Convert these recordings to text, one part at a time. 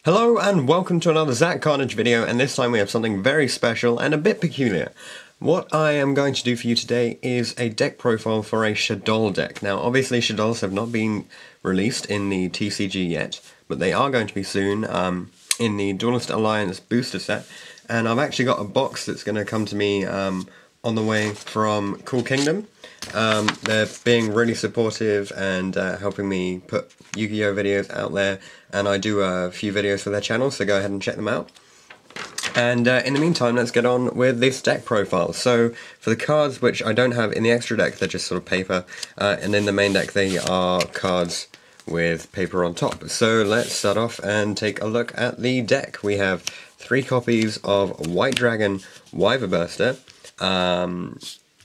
Hello and welcome to another Zack Carnage video, and this time we have something very special and a bit peculiar. What I am going to do for you today is a deck profile for a Shaddoll deck. Now obviously Shaddolls have not been released in the TCG yet, but they are going to be soon in the Duelist Alliance booster set, and I've actually got a box that's going to come to me on the way from Cool Kingdom. They're being really supportive and helping me put Yugioh videos out there, and I do a few videos for their channel, so go ahead and check them out. And in the meantime, let's get on with this deck profile. So for the cards, which I don't have in the extra deck, they're just sort of paper, and in the main deck they are cards with paper on top. So let's start off and take a look at the deck. We have 3 copies of White Dragon Wyver Burster.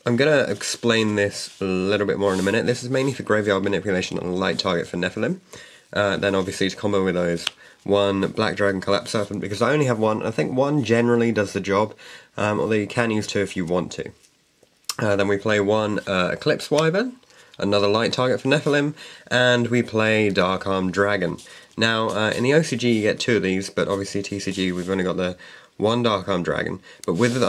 I'm going to explain this a little bit more in a minute. This is mainly for graveyard manipulation on a light target for Nephilim. Then obviously to combo with those, 1 Black Dragon Collapse Serpent, because I only have 1. I think 1 generally does the job, although you can use 2 if you want to. Then we play 1 Eclipse Wyvern, another light target for Nephilim, and we play Dark Arm Dragon. Now in the OCG you get 2 of these, but obviously TCG we've only got the 1 Dark Arm Dragon. But with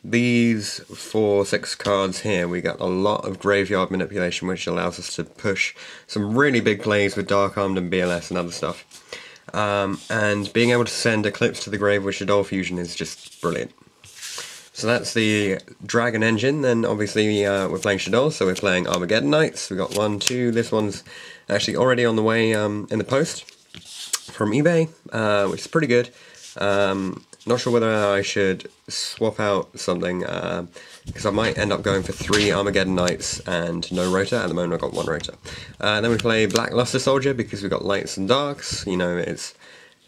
these 6 cards here, we got a lot of graveyard manipulation, which allows us to push some really big plays with Dark Armed and BLS and other stuff. And being able to send Eclipse to the grave with Shaddoll Fusion is just brilliant. So that's the Dragon engine. Then obviously we're playing Shaddolls, so we're playing Armageddon Knights. We've got 1, 2, this one's actually already on the way in the post from eBay, which is pretty good. Not sure whether I should swap out something, because I might end up going for 3 Armageddon Knights and no Rotor. At the moment I've got 1 Rotor. Then we play Black Luster Soldier, because we've got Lights and Darks. You know, it's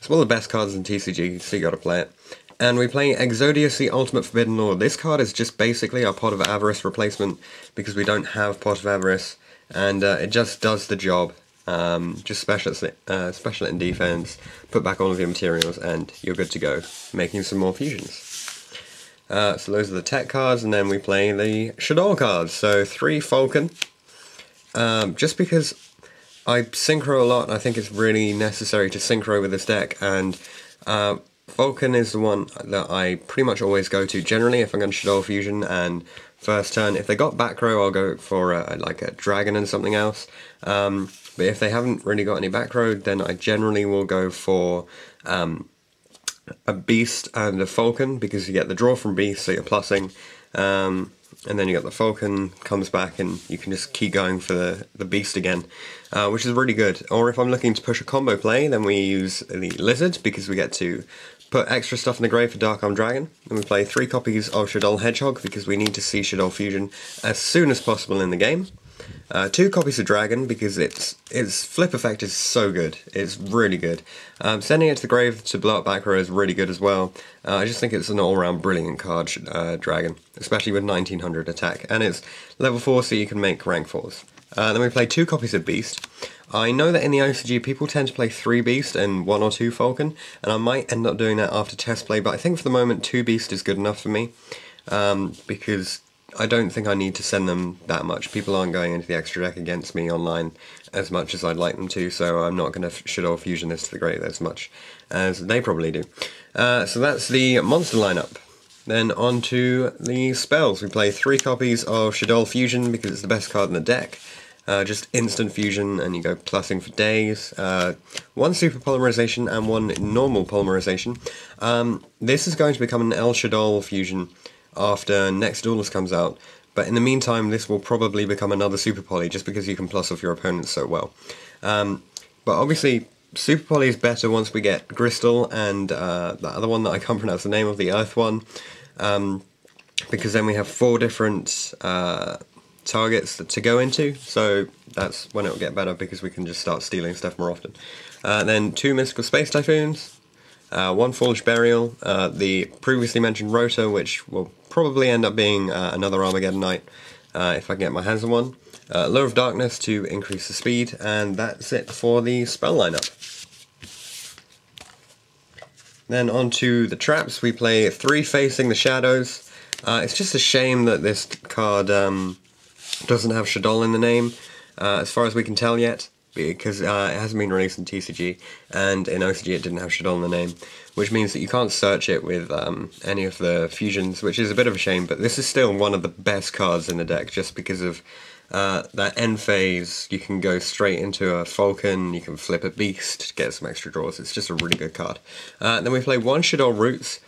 one of the best cards in TCG, so you gotta play it. And we play Exodius, the Ultimate Forbidden Lord. This card is just basically our Pot of Avarice replacement, because we don't have Pot of Avarice, and it just does the job. Just special it in defense, put back all of your materials, and you're good to go, making some more fusions. So those are the tech cards, and then we play the Shaddoll cards. So 3 Falcon. Just because I synchro a lot, I think it's really necessary to synchro with this deck, and Falcon is the one that I pretty much always go to generally if I'm going to Shaddolls Fusion. And first turn, if they got back row, I'll go for like a dragon and something else. But if they haven't really got any back row, then I generally will go for a beast and a falcon, because you get the draw from beast, so you're plussing. And then you got the falcon comes back, and you can just keep going for the beast again, which is really good. Or if I'm looking to push a combo play, then we use the lizard, because we get to put extra stuff in the grave for Dark Arm Dragon. And we play 3 copies of Shaddoll Hedgehog, because we need to see Shaddoll Fusion as soon as possible in the game. 2 copies of Dragon, because its flip effect is so good. It's really good. Sending it to the grave to blow up back row is really good as well. I just think it's an all-round brilliant card, Dragon, especially with 1900 attack. And it's level 4, so you can make rank 4s. Then we play 2 copies of Beast. I know that in the OCG people tend to play 3 Beast and 1 or 2 Falcon, and I might end up doing that after test play, but I think for the moment 2 Beast is good enough for me, because I don't think I need to send them that much. People aren't going into the extra deck against me online as much as I'd like them to, so I'm not going to Shaddoll Fusion this to the grave as much as they probably do. So that's the monster lineup. Then on to the spells. We play 3 copies of Shaddoll Fusion, because it's the best card in the deck. Just instant fusion, and you go plussing for days. 1 super polymerization and 1 normal polymerization. This is going to become an El Shaddoll fusion after next duelist comes out, but in the meantime this will probably become another super poly, just because you can plus off your opponents so well. But obviously super poly is better once we get Crystal and the other one that I can't pronounce the name of, the Earth one, because then we have 4 different targets to go into, so that's when it will get better, because we can just start stealing stuff more often. Then 2 Mystical Space Typhoons, 1 Foolish Burial, the previously mentioned Rotor, which will probably end up being another Armageddon Knight if I can get my hands on one, Lure of Darkness to increase the speed, and that's it for the spell lineup. Then on to the traps. We play 3 Facing the Shadows. It's just a shame that this card doesn't have Shaddoll in the name, as far as we can tell yet, because it hasn't been released in TCG, and in OCG it didn't have Shaddoll in the name, which means that you can't search it with any of the fusions, which is a bit of a shame, but this is still one of the best cards in the deck, just because of that end phase. You can go straight into a Falcon, you can flip a Beast to get some extra draws. It's just a really good card. Then we play one Shaddoll Roots.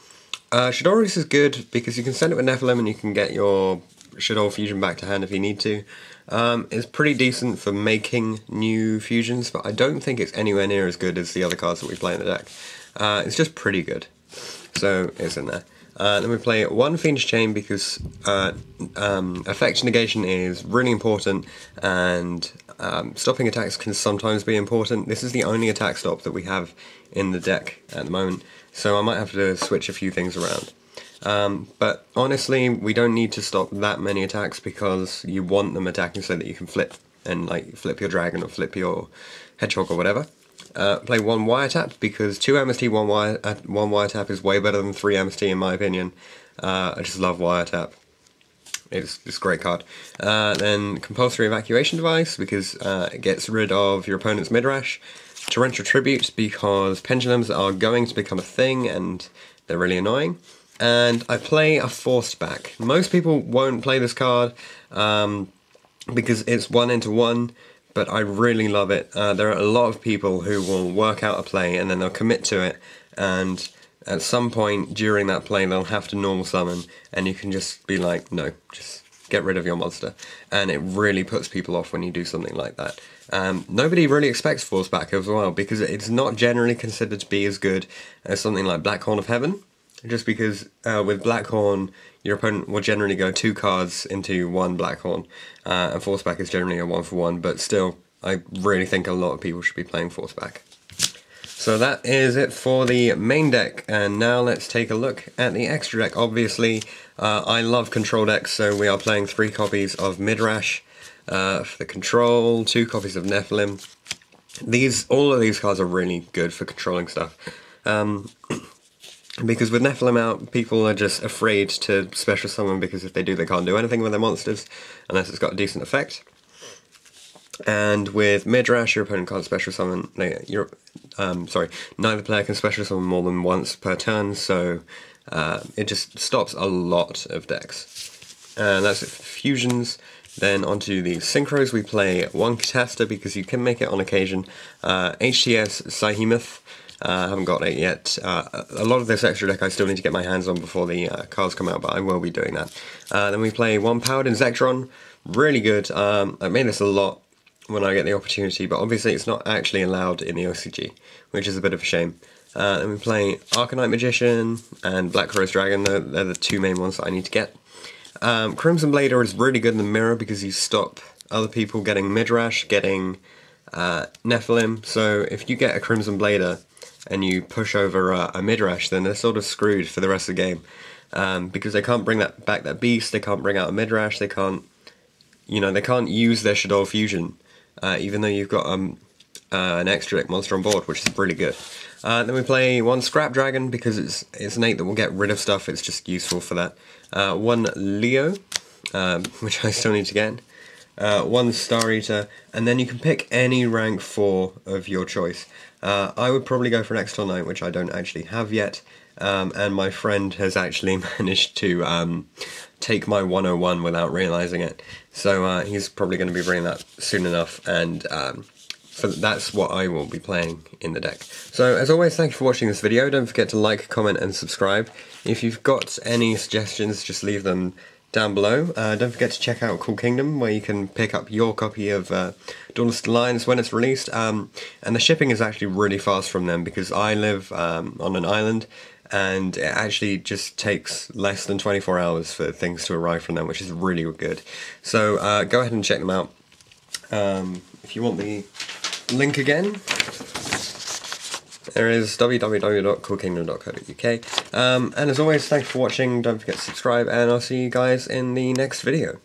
Shaddoll Roots is good because you can send it with Nephilim and you can get your Shaddoll fusion back to hand if you need to. It's pretty decent for making new fusions, but I don't think it's anywhere near as good as the other cards that we play in the deck. It's just pretty good, so it's in there. Then we play one Fiendish Chain because effect negation is really important, and stopping attacks can sometimes be important. This is the only attack stop that we have in the deck at the moment, so I might have to switch a few things around. But honestly, we don't need to stop that many attacks because you want them attacking so that you can flip, and like flip your dragon or flip your hedgehog or whatever. Play one Wiretap because 2 MST, 1 Wiretap is way better than 3 MST in my opinion. I just love Wiretap. It's a great card. Then Compulsory Evacuation Device because it gets rid of your opponent's Midrash. Torrential Tribute because pendulums are going to become a thing and they're really annoying. And I play a Forced Back. Most people won't play this card because it's 1-into-1, but I really love it. There are a lot of people who will work out a play and then they'll commit to it, and at some point during that play they'll have to normal summon, and you can just be like, no, just get rid of your monster. And it really puts people off when you do something like that. Nobody really expects Force Back as well, because it's not generally considered to be as good as something like Black Horn of Heaven, just because with Black Horn your opponent will generally go 2 cards into 1 Black Horn, and Force Back is generally a 1-for-1, but still I really think a lot of people should be playing Force Back. So that is it for the main deck, and now let's take a look at the extra deck. Obviously, I love control decks, so we are playing 3 copies of Midrash for the control, 2 copies of Nephilim. All of these cards are really good for controlling stuff. Because with Nephilim out, people are just afraid to special summon, because if they do, they can't do anything with their monsters unless it's got a decent effect. And with Midrash, your opponent can't special summon. Neither player can special summon more than once per turn, so it just stops a lot of decks. And that's it for fusions. Then onto the synchros, we play one Catasta because you can make it on occasion. HTS Syhemoth. I haven't got it yet. A lot of this extra deck I still need to get my hands on before the cards come out, but I will be doing that. Then we play one Paladin Zektron. Really good. I made this a lot when I get the opportunity, but obviously it's not actually allowed in the OCG, which is a bit of a shame. Then we play Arcanite Magician and Black Rose Dragon. They're the 2 main ones that I need to get. Crimson Blader is really good in the mirror because you stop other people getting Midrash, getting Nephilim. So if you get a Crimson Blader and you push over a Midrash, then they're sort of screwed for the rest of the game, because they can't bring back that Beast, they can't bring out a Midrash, they can't use their Shaddoll fusion, even though you've got an extra deck monster on board, which is really good. Then we play one Scrap Dragon because it's an 8 that will get rid of stuff. It's just useful for that. One Leo, which I still need to get. One Star Eater, and then you can pick any rank 4 of your choice. I would probably go for an Extol Knight, which I don't actually have yet, and my friend has actually managed to take my 101 without realising it, so he's probably going to be bringing that soon enough, and that's what I will be playing in the deck. So as always, thank you for watching this video. Don't forget to like, comment and subscribe. If you've got any suggestions, just leave them down below. Don't forget to check out Cool Kingdom, where you can pick up your copy of Duelist Alliance when it's released, and the shipping is actually really fast from them, because I live on an island, and it actually just takes less than 24 hours for things to arrive from them, which is really good. So go ahead and check them out. If you want the link again, there is www.coolkingdom.co.uk. And as always, thanks for watching, don't forget to subscribe, and I'll see you guys in the next video.